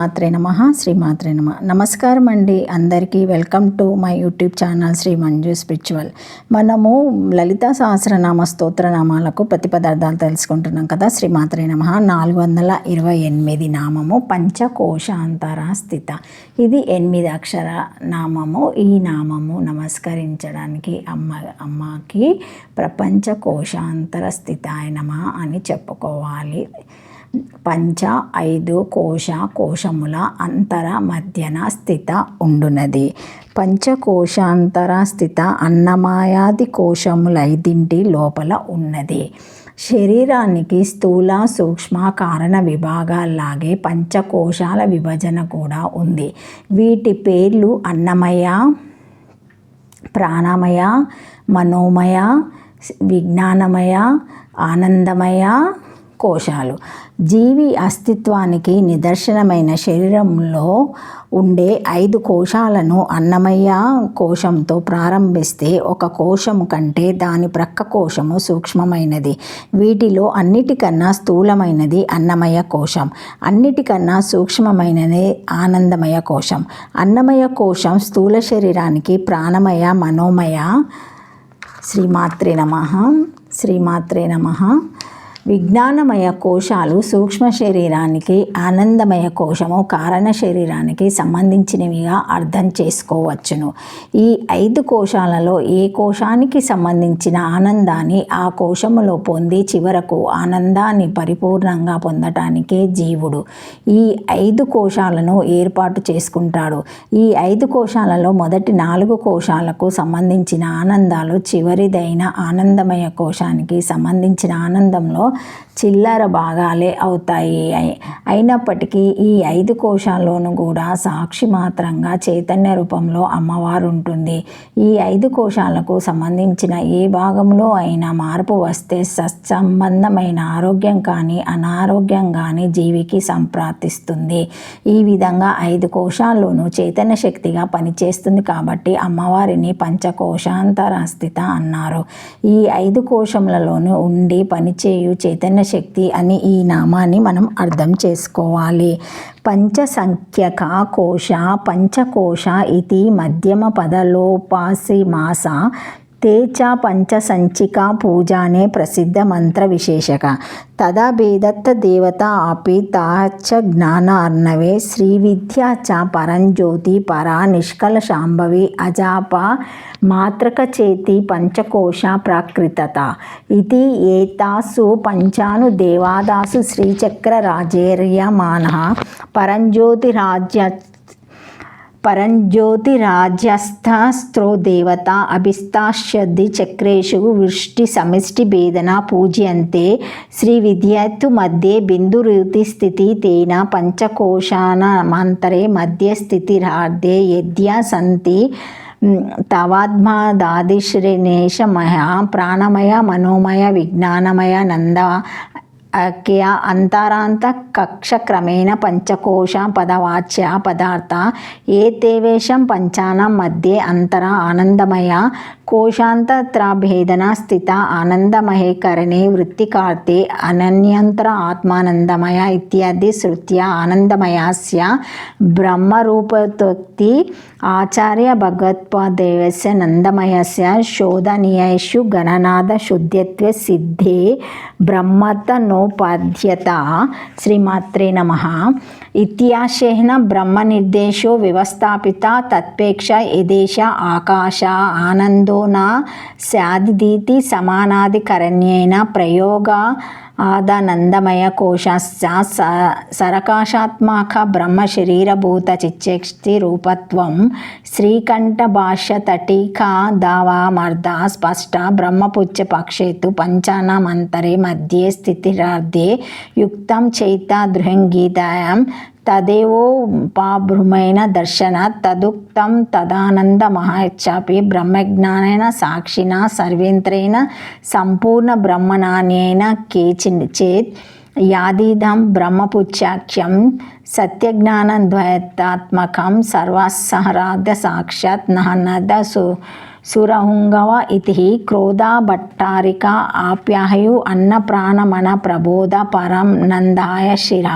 మాత్రే నమః శ్రీమాత్రే నమః. నమస్కారం అండి అందరికీ. Welcome to my YouTube channel Shri Manju spiritual. మనము లలితా సహస్రనామ స్తోత్రనామాలకు ప్రతిపదార్థాలు తెలుసుకుంటున్నాం కదా. శ్రీమాత్రే నమః 428 నామము పంచకోశాంతర స్థిత. ఇది 8 అక్షర నామము. ఈ నామము నమస్కరించడానికి అమ్మకి ప్రపంచ కోశాంతర స్థితాయ నమః అని చెప్పుకోవాలి. 5 కోశముల అంతర మధ్యన స్థిత ఉండునది. పంచకోశాంతర స్థిత అన్నమయాది కోశములైదింటి లోపల ఉన్నది. శరీరానికి స్థూల సూక్ష్మ కారణ విభాగాల్లాగే పంచకోశాల విభజన కూడా ఉంది. వీటి పేర్లు అన్నమయ, ప్రాణమయ, మనోమయ, విజ్ఞానమయ, ఆనందమయ కోశాలు. జీవి అస్తిత్వానికి నిదర్శనమైన శరీరంలో ఉండే 5 కోశాలను అన్నమయ కోశంతో ప్రారంభిస్తే ఒక కోశము కంటే దాని ప్రక్క కోశము సూక్ష్మమైనది. వీటిలో అన్నిటికన్నా స్థూలమైనది అన్నమయ కోశం, అన్నిటికన్నా సూక్ష్మమైనది ఆనందమయ కోశం. అన్నమయ కోశం స్థూల శరీరానికి ప్రాణమయ, మనోమయ. శ్రీమాత్రే నమః. శ్రీమాత్రే నమః. విజ్ఞానమయ కోశాలు సూక్ష్మ శరీరానికి, ఆనందమయ కోశము కారణ శరీరానికి సంబంధించినవిగా అర్థం చేసుకోవచ్చును. ఈ 5 కోశాలలో ఏ కోశానికి సంబంధించిన ఆనందాన్ని ఆ కోశములో పొంది చివరకు ఆనందాన్ని పరిపూర్ణంగా పొందటానికే జీవుడు ఈ 5 కోశాలను ఏర్పాటు చేసుకుంటాడు. ఈ 5 కోశాలలో మొదటి 4 కోశాలకు సంబంధించిన ఆనందాలు చివరిదైన ఆనందమయ కోశానికి సంబంధించిన ఆనందంలో చిల్లర భాగాలే అవుతాయి. అయినప్పటికీ ఈ 5 కోశాల్లోనూ కూడా సాక్షి మాత్రంగా చైతన్య రూపంలో అమ్మవారు ఉంటుంది. ఈ 5 కోశాలకు సంబంధించిన ఏ భాగంలో అయినా మార్పు వస్తే సత్సంబంధమైన ఆరోగ్యం కానీ అనారోగ్యం కానీ జీవికి సంప్రాప్తిస్తుంది. ఈ విధంగా 5 కోశాల్లోనూ చైతన్య శక్తిగా పనిచేస్తుంది కాబట్టి అమ్మవారిని పంచకోశాంతర స్థిత అన్నారు. ఈ 5 కోశములలోనూ ఉండి పనిచేయు చైతన్య శక్తి అని ఈ నామాన్ని మనం అర్థం చేసుకోవాలి. పంచసంఖ్యక కోశ పంచకోశ ఇది మధ్యమ పదలోపాసిమాస ते च पंचसंचिका पूजाने प्रसिद्ध मंत्र विशेषक तदा भेदत्त देवता अपि ता च ज्ञानार्णवे श्रीविद्या च परंज्योति परा निष्कल शांभवी अजापा मात्रकचेति पंचकोशा प्राकृतता इति एतासु पंचानु देवादासु श्रीचक्रराजेर्यमानः परंज्योतिराज्यस्थस्त्रो देवता अभिस्ताश्यदि चक्रेषु वृष्टि समिष्टि भेदना पूज्यन्ते श्रीविद्येतु मध्ये बिंदुरुति स्थिति तेन पंचकोशानामन्तरे मध्ये स्थितिरार्धे यद्या सन्ति तवात्मादादिश्रेणेशमय प्राणमय मनोमय विज्ञानमय नंद अंतरांत कक्ष क्रमेण पंचकोश पदवाच्य पदार्थ एतेवेशं पंचानां मध्ये अंतर आनंदमय कोशांतरभेदना स्थित आनंदमयकरणे वृत्तिकार्थे अनन्यंतर आत्मानंदमय इत्यादि श्रुत्या आनंदमयस्य ब्रह्मरूपत्वोक्ति आचार्य भगवत्पादेवस्य नंदमयस्य शोधनीयेषु गणनाद शुद्ध्यत्व सिद्धे ब्रह्मतनोपाध्यता. श्रीमात्रे नमः. इत्याशेन ब्रह्मनिर्देशो व्यवस्थापिता तत्पेक्ष यदेश आकाश आनंदो न स्यादिति समानाधिकरण्येन प्रयोगा आदानंदमय कोशस्य सरकाशात्मक ब्रह्म शरीरभूत चिच्चक्ति रूपत्वं श्रीकंठ भाष्य तटिका दावामर्ध स्पष्ट ब्रह्मपुच्छ पक्षेतु पंचानां अंतरे मध्ये स्थितिरार्धे युक्तं चैतदृहंगीतायां तदेवोपाभ्रमेण दर्शनात् तदुक्तं तदानन्दमहाच्चापि ब्रह्मज्ञानेन साक्षिणा सर्वेन्द्रेण संपूर्ण ब्रह्मनान्येन केचित् यादिदं ब्रह्मपुच्छाख्यं सत्यज्ञानद्वैतात्मकं सर्वसहराध साक्षात् नहनद సురహుంగవ ఇతి క్రోధా భట్టారిక ఆప్యాయు అన్న ప్రాణమన ప్రబోధ పరం నందాయ శిర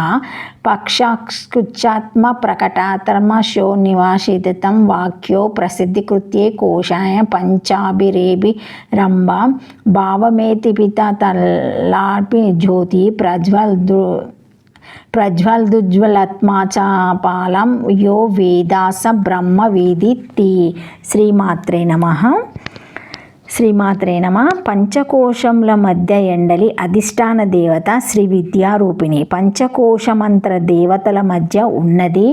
పక్షాత్మ ప్రకటాతర్మ శో నివాసితం వాక్యో ప్రసిద్ధికృత్యే కోశాయ పంచాభిరేభి రంభ భావమేతి పిత తల్లాపి జ్యోతి ప్రజ్వల్దుజ్వలత్మాచాపాలం యో వేదాస బ్రహ్మ వేదిత్తి. శ్రీమాత్రే నమః. శ్రీమాత్రే నమ. పంచకోశముల మధ్య ఎండలి అధిష్టాన దేవత శ్రీ విద్యారూపిణి. పంచకోశమంత్ర దేవతల మధ్య ఉన్నది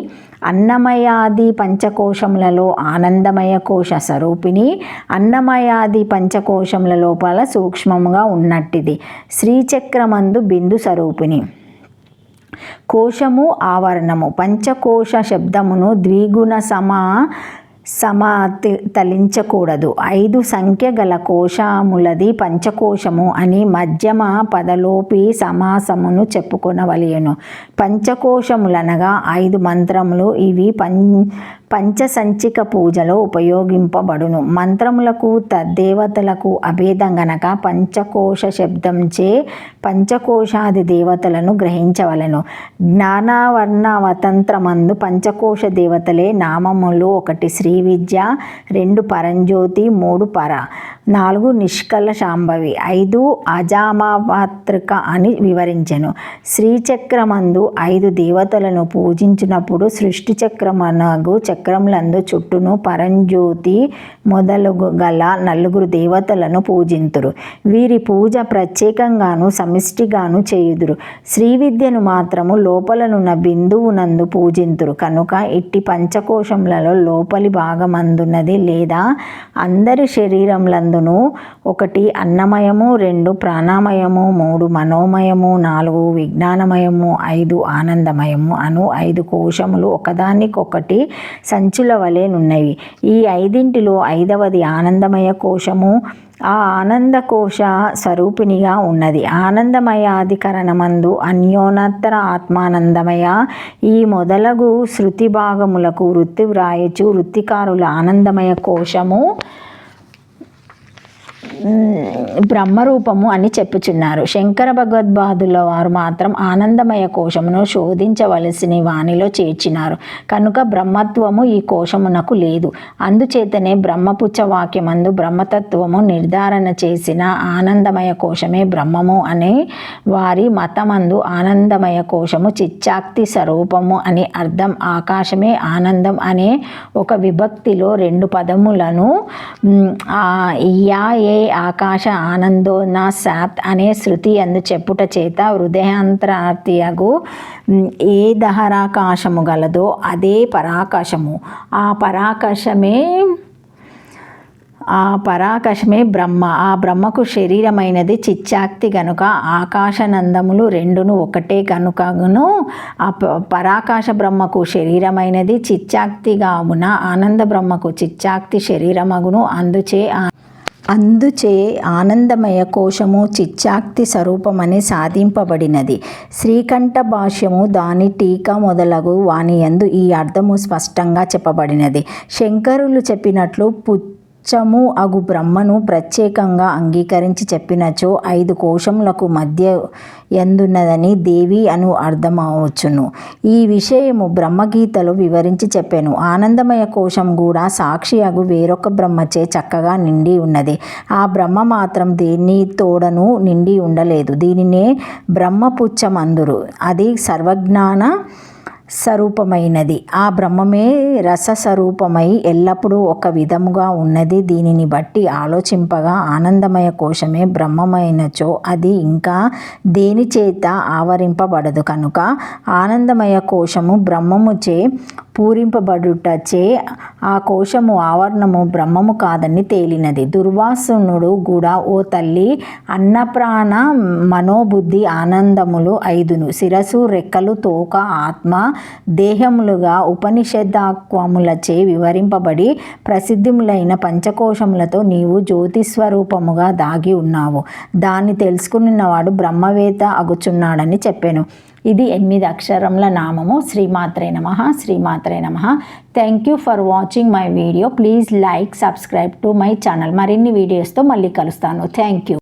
అన్నమయాది పంచకోశములలో ఆనందమయ కోశ స్వరూపిణి. అన్నమయాది పంచకోశముల లోపల సూక్ష్మముగా ఉన్నట్టిది శ్రీచక్రమందు బిందు స్వరూపిణి. కోశము ఆవరణము. పంచకోశ శబ్దమును ద్విగుణ తలించకూడదు. 5 సంఖ్య గల కోశములది పంచకోశము అని మధ్యమ పదలోపి సమాసమును చెప్పుకొనవలెను. పంచకోశములనగా 5 మంత్రములు. ఇవి పంచసంచిక పూజలో ఉపయోగింపబడును. మంత్రములకు తద్దేవతలకు అభేదం గనక పంచకోశ శబ్దంచే పంచకోశాది దేవతలను గ్రహించవలెను. జ్ఞానవర్ణవతంత్రమందు పంచకోశ దేవతలే నామములు: 1 శ్రీ విద్య, 2 పరంజ్యోతి, 3 పర, 4 నిష్కల శాంభవి, 5 అజామాత్రిక అని వివరించెను. శ్రీచక్రమందు 5 దేవతలను పూజించినప్పుడు సృష్టి చక్రమనగు చక్రములందు చుట్టూను పరంజ్యోతి మొదలగు గల 4 దేవతలను పూజింతురు. వీరి పూజ ప్రత్యేకంగాను సమిష్టిగాను చేయుదురు. శ్రీ విద్యను మాత్రము లోపలనున్న బిందువునందు పూజింతురు కనుక ఇట్టి పంచకోశములలో లోపలి భాగమందున్నది లేదా అందరి శరీరములందును 1 అన్నమయము, 2 ప్రాణమయము, 3 మనోమయము, 4 విజ్ఞానమయము, 5 ఆనందమయము అను 5 కోశములు ఒకదానికొకటి సంచుల వలె నున్నవి. ఈ 5ంటిలో 5వది ఆనందమయ కోశము. ఆ ఆనందకోశ స్వరూపిణిగా ఉన్నది. ఆనందమయాధికరణమందు అన్యోన్నతర ఆత్మానందమయ ఈ మొదలగు శృతి భాగములకు వృత్తి వ్రాయచు వృత్తికారుల ఆనందమయ కోశము బ్రహ్మరూపము అని చెప్పుచున్నారు. శంకర భగవద్పాదుల వారు మాత్రం ఆనందమయ కోశమును శోధించవలసిన వానిలో చేర్చినారు కనుక బ్రహ్మత్వము ఈ కోశమునకు లేదు. అందుచేతనే బ్రహ్మపుచ్చ వాక్యమందు బ్రహ్మతత్వము నిర్ధారణ చేసిన ఆనందమయ కోశమే బ్రహ్మము అనే వారి మతమందు ఆనందమయ కోశము చిచ్చాక్తి స్వరూపము అని అర్థం. ఆకాశమే ఆనందం అనే ఒక విభక్తిలో 2 పదములను యా ఏ ఆకాశ ఆనందో నా సాత్ అనే శృతి అందు చెప్పుట చేత హృదయాంతరార్తియగు ఏ దహరాకాశము గలదో అదే పరాకాశము. ఆ పరాకాశమే బ్రహ్మ. ఆ బ్రహ్మకు శరీరమైనది చిచ్చాక్తి గనుక ఆకాశనందములు 2ను ఒకటే కనుకను ఆ పరాకాశ బ్రహ్మకు శరీరమైనది చిచ్చాక్తిగా ఉన్న ఆనంద బ్రహ్మకు చిచ్చాక్తి శరీరమగును. అందుచే ఆనందమయ కోశము చిచ్చాక్తి స్వరూపమని సాధింపబడినది. శ్రీకంఠ భాష్యము దాని టీకా మొదలగు వాని యందు ఈ అర్థము స్పష్టంగా చెప్పబడినది. శంకరులు చెప్పినట్లు పుచ్చము అగు బ్రహ్మను ప్రత్యేకంగా అంగీకరించి చెప్పినచో 5 కోశములకు మధ్య ఎందున్నదని దేవి అను అర్థమవచ్చును. ఈ విషయము బ్రహ్మగీతలో వివరించి చెప్పాను. ఆనందమయ కోశం కూడా సాక్షి అగు వేరొక బ్రహ్మచే చక్కగా నిండి ఉన్నది. ఆ బ్రహ్మ మాత్రం దేని తోడను నిండి ఉండలేదు. దీనినే బ్రహ్మపుచ్చమందురు. అది సర్వజ్ఞాన స్వరూపమైనది. ఆ బ్రహ్మమే రసస్వరూపమై ఎల్లప్పుడూ ఒక విధముగా ఉన్నది. దీనిని బట్టి ఆలోచింపగా ఆనందమయ కోశమే బ్రహ్మమైనచో అది ఇంకా దేని చేత ఆవరింపబడదు కనుక ఆనందమయ కోశము బ్రహ్మముచే పూరింపబడుటచే ఆ కోశము ఆవరణము బ్రహ్మము కాదని తేలినది. దుర్వాసునుడు కూడా ఓ తల్లి అన్నప్రాణ మనోబుద్ధి ఆనందములు 5ను శిరసు, రెక్కలు, తోక, ఆత్మ, దేహములుగా ఉపనిషదాక్వములచే వివరింపబడి ప్రసిద్ధములైన పంచకోశములతో నీవు జ్యోతిస్వరూపముగా దాగి ఉన్నావు. దాన్ని తెలుసుకున్నవాడు బ్రహ్మవేత్త అగుచున్నాడని చెప్పాను. ఇది 8 అక్షరముల నామము. శ్రీమాత్రే నమః, శ్రీమాత్రే నమః. Thank you for watching my video. Please like, subscribe to my channel. మరిన్ని వీడియోస్తో మళ్ళీ కలుస్తాను. Thank you.